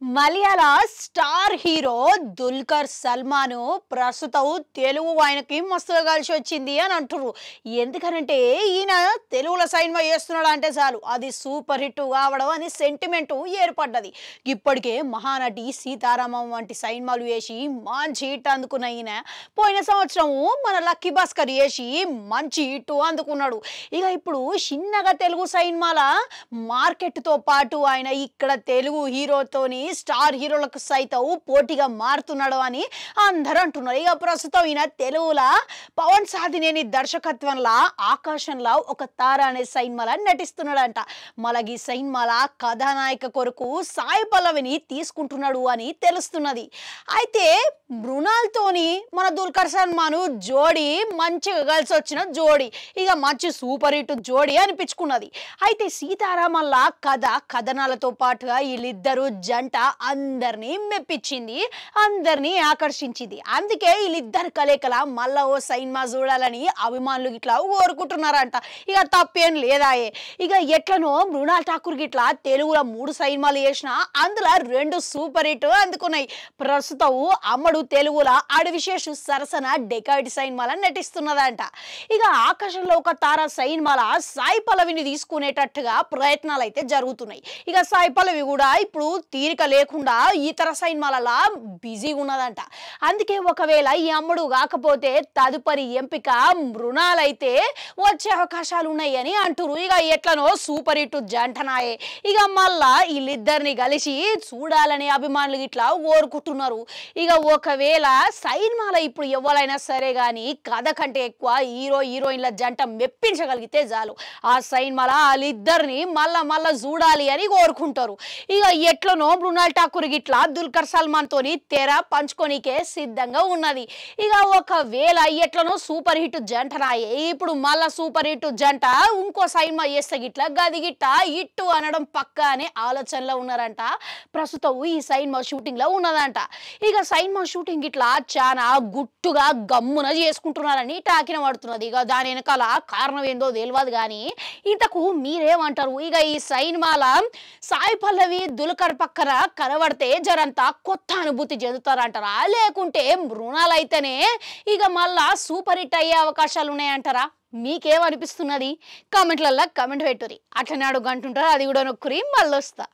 మలయాళ star hero Dulquer Salman ప్రస్తుతం తెలుగు ఆయనకి మస్తుగా కలిసి వచ్చింది అని అంటారు. ఎందుకనంటే ఈయన తెలుగులో సినిమా చేస్తున్నాడు అంటే చాలు అది సూపర్ హిట్ కావడం అని సెంటిమెంట్ ఏర్పడ్డది. ఇప్పటికే మహానటి సీతారామం వంటి సినిమాలు వేసి మంచి హిట్ అందుకున్న ఈయన పోయిన సంవత్సరం మన లక్కీ భాస్కర్ వేసి మంచి హిట్ అందుకున్నాడు. ఇక ఇప్పుడు చిన్నగా తెలుగు సినిమాల మార్కెట్తో పాటు ఆయన ఇక్కడ తెలుగు హీరోతోని స్టార్ హీరోలకు సైతం పోటీగా మారుతున్నాడు అని అందరూ అంటున్నారు. ఇక ప్రస్తుతం ఈయన తెలుగులో పవన్ సాధినేని దర్శకత్వంలో ఆకాశంలో ఒక తార అనే సినిమాలో నటిస్తున్నాడంట. మళ్ళీ ఈ సినిమాల కథానాయిక కొరకు సాయి పల్లవిని తీసుకుంటున్నాడు అని తెలుస్తున్నది. అయితే మృణాల్తోని మన దుల్కర్ సల్మాన్ జోడీ మంచిగా కలిసి వచ్చిన జోడీ, ఇక మంచి సూపర్ హిట్ జోడీ అనిపించుకున్నది. అయితే సీతారామల్లా కథనాలతో పాటుగా వీళ్ళిద్దరు జంట అందరినీ మెప్పించింది, అందరినీ ఆకర్షించింది. అందుకే వీళ్ళిద్దరు కలయికల మళ్ళా ఓ సినిమా చూడాలని అభిమానులు ఇట్లా కోరుకుంటున్నారంట. ఇక తప్పేం లేదాయే. ఇక ఎట్లనో మృణాల్ ఠాకూర్ గిట్లా తెలుగులో 3 సినిమాలు చేసిన అందులో 2 సూపర్ హిట్ అందుకున్నాయి. ప్రస్తుతం అమ్మడు తెలుగులో అడవిశేషు సరసన డెకాయిడ్ సినిమాల నటిస్తున్నదంట. ఇక ఆకాశంలో ఒక తార సినిమాల సాయి పల్లవిని తీసుకునేటట్టుగా ప్రయత్నాలు అయితే జరుగుతున్నాయి. ఇక సాయి పల్లవి కూడా ఇప్పుడు తీరిక లేకుండా ఇతర సినిమాలలో బిజీగా ఉన్నదంట. అందుకే ఒకవేళ ఈ అమ్మడు కాకపోతే తదుపరి ఎంపిక మృణాలైతే వచ్చే అవకాశాలు ఉన్నాయి అని అంటారు. ఇక ఎట్లనో సూపర్ హిట్ జంటనాయే. ఇక మళ్ళా వీళ్ళిద్దరిని కలిసి చూడాలని అభిమానులు ఇట్లా కోరుకుంటున్నారు. ఇక ఒకవేళ సినిమాలో ఇప్పుడు ఎవరైనా సరే కానీ కథ కంటే ఎక్కువ హీరోయిన్ల జంట మెప్పించగలిగితే చాలు ఆ సినిమాలో వాళ్ళిద్దరిని మళ్ళా చూడాలి అని కోరుకుంటారు. ఇక ఎట్లనో మృణాల్ ఠాకూర్ గిట్లా దుల్కర్ సల్మాన్ తోని తెర పంచుకోనికే సిద్ధంగా ఉన్నది. ఇక ఒకవేళ ఎట్లనో సూపర్ హిట్ జంటనాయే ఇప్పుడు మళ్ళా సూపర్ హిట్ జంట ఇంకో సినిమా చేస్తే గిట్లా గది గిట్ట హిట్ అనడం పక్క అనే ఆలోచనలో ఉన్నారంట. ప్రస్తుతం ఈ సినిమా షూటింగ్ లో ఉన్నదంట. ఇక సినిమా షూటింగ్ ఇట్లా చాలా గుట్టుగా గమ్మున చేసుకుంటున్నారని టాకిన పడుతున్నది. ఇక దాని వెనకాల కారణం ఏందో తెలియదు కానీ ఇంతకు మీరేమంటారు? ఇక ఈ సినిమాల సాయి పల్లవి దుల్కర్ పక్కన కనబడితే జరంతా కొత్త అనుభూతి చెందుతారంటారా, లేకుంటే మృణాలైతేనే ఇక మళ్ళా సూపర్ హిట్ అయ్యే అవకాశాలు ఉన్నాయంటారా? మీకేమనిపిస్తున్నది? కామెంట్లలో కామెంట్ పెట్టుర్రి. అట్లనే అడుగు అంటుంటారు, అది కూడా నొక్కురి మళ్ళీ వస్తా.